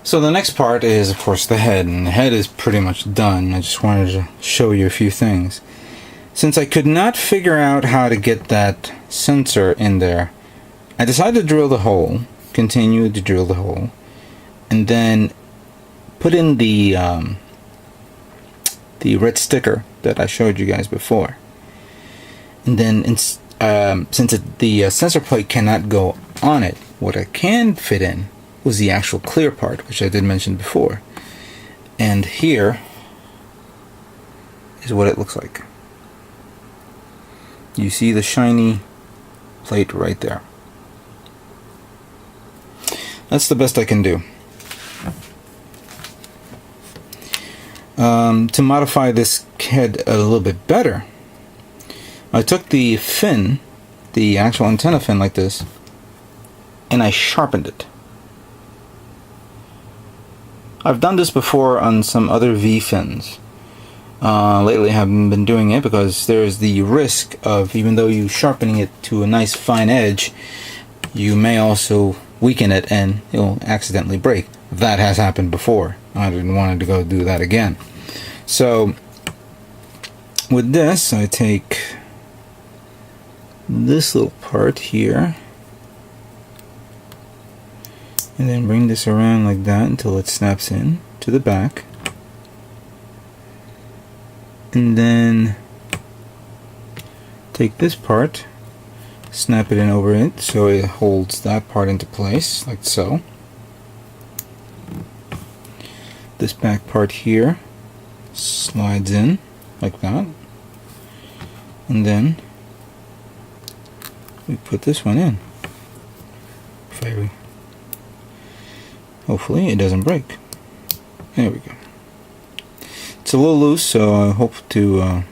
So the next part is, of course, the head, and the head is pretty much done. I just wanted to show you a few things. Since I could not figure out how to get that sensor in there, I decided to drill the hole, continue to drill the hole, and then put in the red sticker that I showed you guys before. And then since the sensor plate cannot go on it, what I can fit in was the actual clear part, which I did mention before. And here is what it looks like. You see the shiny plate right there. That's the best I can do. To modify this head a little bit better, I took the fin, the actual antenna fin like this, and I sharpened it. I've done this before on some other V fins. Lately I haven't been doing it because there's the risk of, even though you sharpening it to a nice fine edge, you may also weaken it and it'll accidentally break. That has happened before. I didn't want to go do that again. So with this, I take this little part here and then bring this around like that until it snaps in to the back, and then take this part, snap it in over it so it holds that part into place like so. This back part here slides in like that, and then we put this one in. Hopefully it doesn't break. There we go. It's a little loose, so I hope to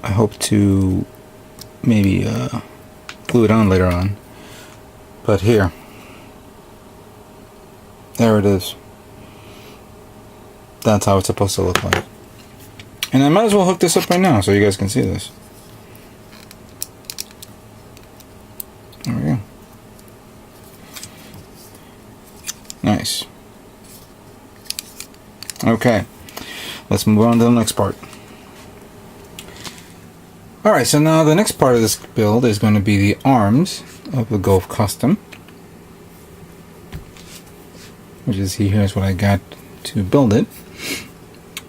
I hope to maybe glue it on later on. But here, there it is. That's how it's supposed to look like. And I might as well hook this up right now so you guys can see this. There we go. Nice. Okay, let's move on to the next part. Alright, so now the next part of this build is going to be the arms of the Gouf Custom, which is here's what I got to build it.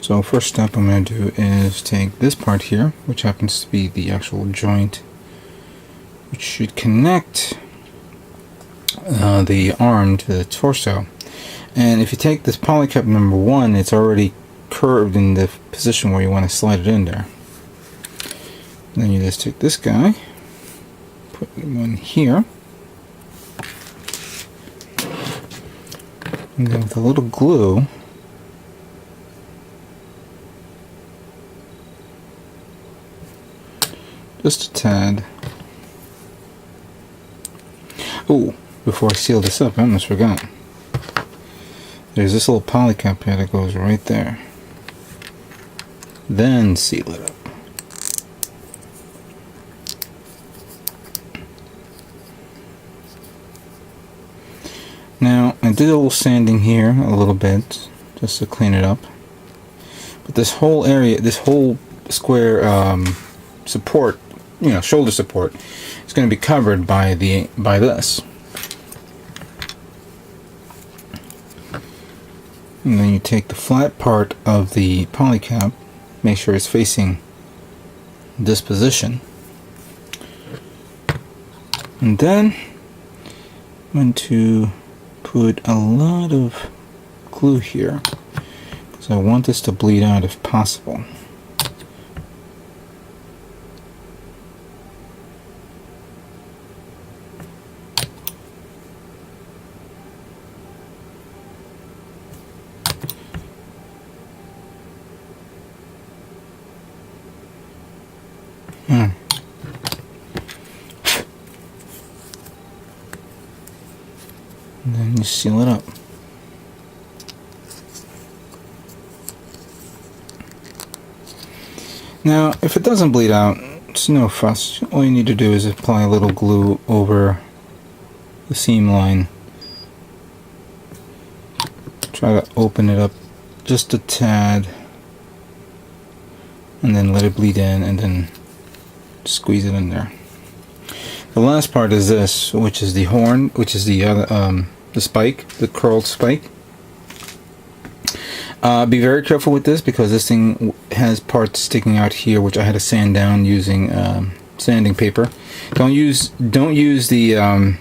So first step I'm going to do is take this part here, which happens to be the actual joint which should connect the arm to the torso. And if you take this polycap number 1, it's already curved in the position where you want to slide it in there. And then you just take this guy, put one here, and then with a little glue, just a tad. Oh, before I seal this up, I almost forgot. There's this little polycap here that goes right there. Then seal it up. Now, I did a little sanding here a little bit just to clean it up. But this whole area, this whole square support, shoulder support, is going to be covered by this. And then you take the flat part of the polycap, make sure it's facing this position, and then I'm going to put a lot of glue here because I want this to bleed out if possible. And then you seal it up. Now, if it doesn't bleed out, it's no fuss. All you need to do is apply a little glue over the seam line. Try to open it up just a tad, and then let it bleed in, and then squeeze it in there. The last part is this, which is the horn, which is the other, the spike, the curled spike. Be very careful with this because this thing has parts sticking out here, which I had to sand down using sanding paper. Don't use the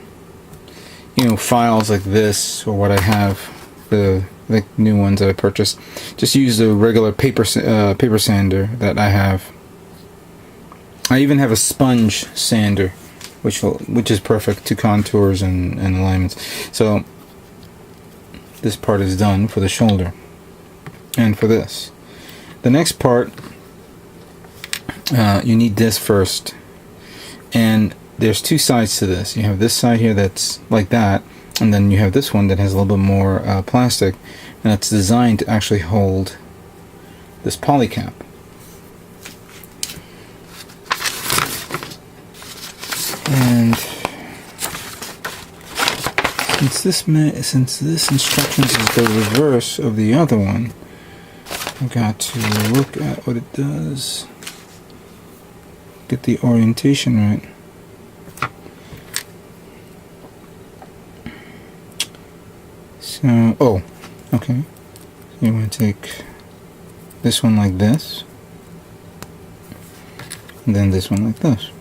you know, files like this or what I have, the new ones that I purchased. Just use the regular paper sander that I have. I even have a sponge sander, which is perfect to contours and alignments. So this part is done for the shoulder and for this. The next part, you need this first, and there's two sides to this. You have this side here that's like that, and then you have this one that has a little bit more plastic, and it's designed to actually hold this poly cap. And since this instructions is the reverse of the other one, I got to look at what it does, get the orientation right. So, oh, okay. So you want to take this one like this, and then this one like this.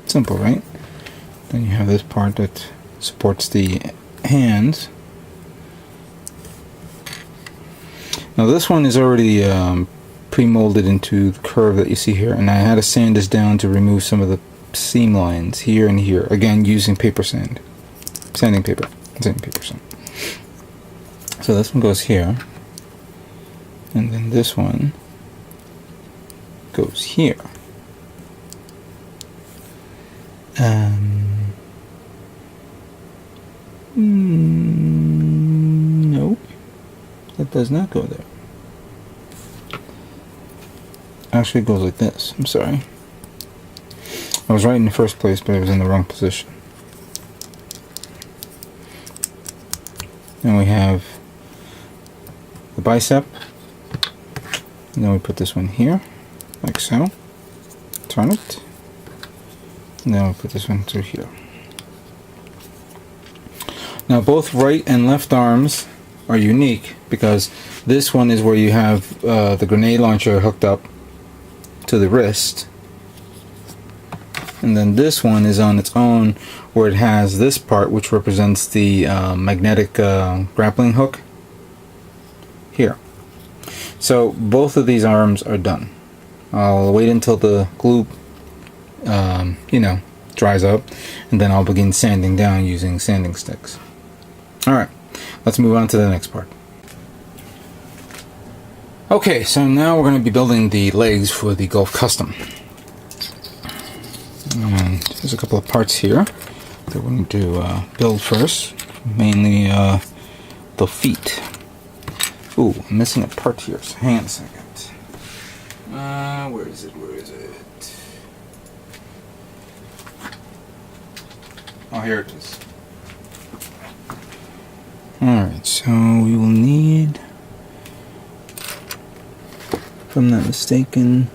Simple, right? Then you have this part that supports the hands. Now this one is already pre-molded into the curve that you see here, and I had to sand this down to remove some of the seam lines here and here, again using paper sand, sanding paper sand. So this one goes here, and then this one goes here. Nope, that does not go there. Actually, it goes like this. I'm sorry. I was right in the first place, but I was in the wrong position. Then we have the bicep, and then we put this one here, like so. Turn it. And then we'll put this one through here. Now both right and left arms are unique because this one is where you have the grenade launcher hooked up to the wrist, and then this one is on its own where it has this part which represents the magnetic grappling hook here. So both of these arms are done. I'll wait until the glue you know, dries up, and then I'll begin sanding down using sanding sticks. Alright, let's move on to the next part. Okay, so now we're going to be building the legs for the Gouf Custom. And there's a couple of parts here that we need to build first, mainly the feet. Ooh, I'm missing a part here, so hang on a second. Where is it? Oh, here it is. Alright, so we will need, if I'm not mistaken,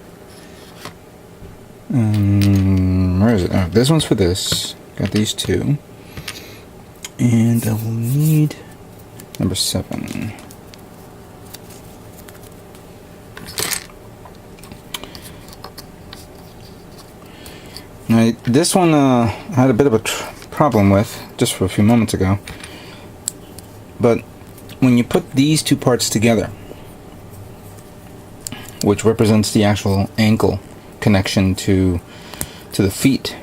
where is it? Oh, this one's for this. Got these two. And I will need number 7. Now, this one I had a bit of a problem with just for a few moments ago, but when you put these two parts together, which represents the actual ankle connection to the feet,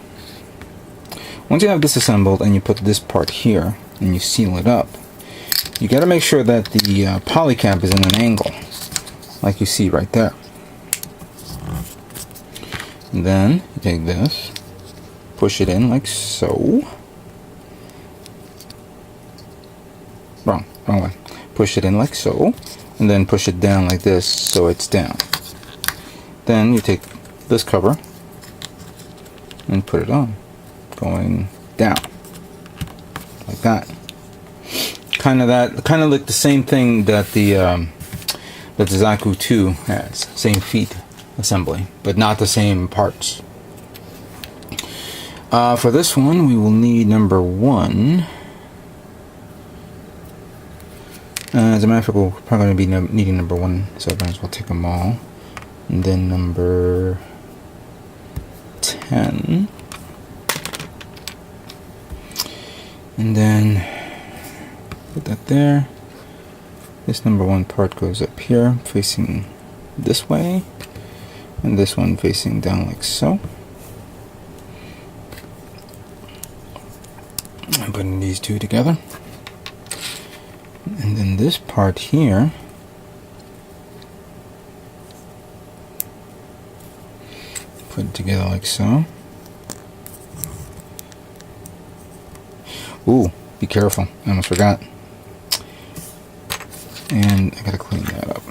once you have this assembled and you put this part here and you seal it up, you got to make sure that the poly cap is in an angle like you see right there. And then you take this, push it in like so. Wrong way. Push it in like so, and then push it down like this so it's down. Then you take this cover and put it on, going down. that. Kind of like the same thing that the Zaku 2 has. Same feet assembly, but not the same parts. For this one, we will need number 1. As a matter of fact, we're probably going to be needing number 1, so I might as well take them all. And then number 10. And then put that there. This number 1 part goes up here, facing this way. And this one facing down like so. I'm putting these two together. And then this part here put it together like so. Ooh, be careful, I almost forgot. And I gotta clean that up.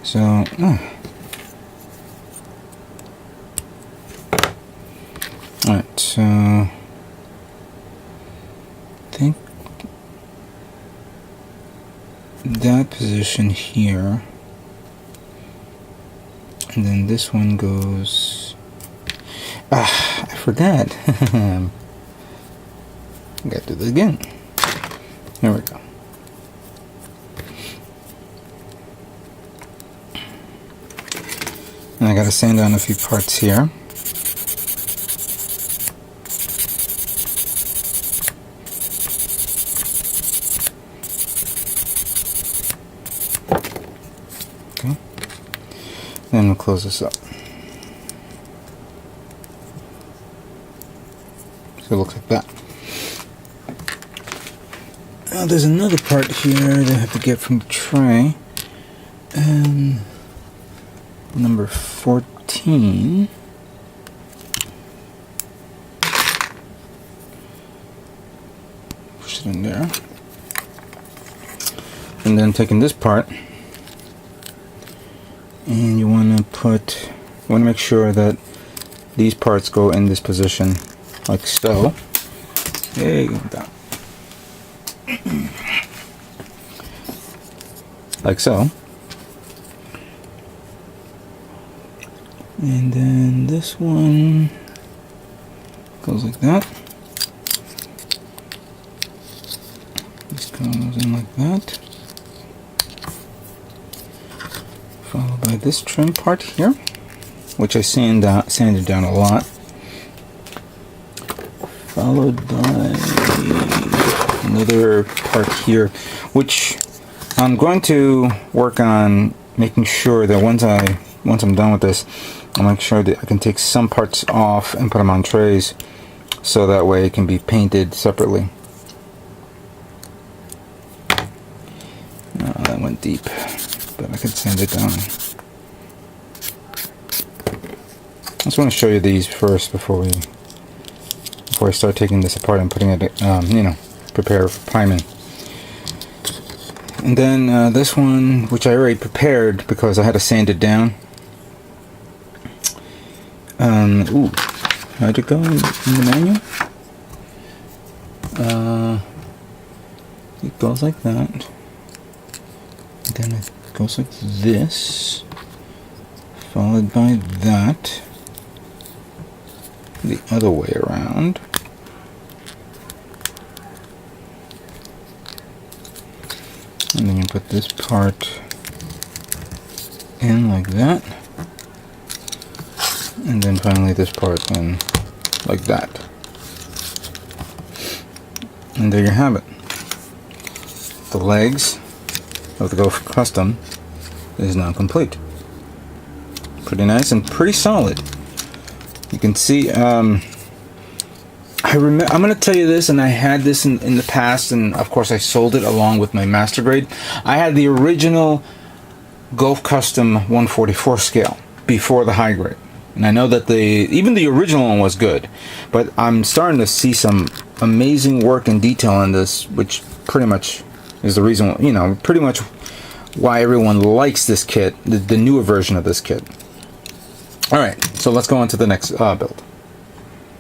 So, alright, so I think that position here, and then this one goes, I forgot. I gotta do this again. Here we go. And I gotta sand down a few parts here. Okay. Then we'll close this up. So it looks like that. Now there's another part here that I have to get from the tray. And number 14. Push it in there. And then taking this part, and you want to make sure that these parts go in this position like so. There you go. Like so. And then this one goes like that. This goes in like that. Followed by this trim part here, which I sanded down a lot. Followed by another part here, which I'm going to work on making sure that once I'm done with this, I'll make sure that I can take some parts off and put them on trays, so that way it can be painted separately. That went deep, but I could sand it down. I just want to show you these first before I start taking this apart and putting it, prepare for priming. And then this one, which I already prepared because I had to sand it down. Ooh, how'd it go in the manual? It goes like that. And then it goes like this, followed by that, the other way around. And then you put this part in like that. And then finally this part in like that. And there you have it. The legs of the Gouf Custom is now complete. Pretty nice and pretty solid. You can see, I'm going to tell you this, and I had this in the past, and of course I sold it along with my master grade. I had the original Gouf Custom 144 scale before the high grade. And I know that even the original one was good, but I'm starting to see some amazing work and detail on this, which pretty much is the reason, pretty much why everyone likes this kit, the newer version of this kit. Alright, so let's go on to the next build.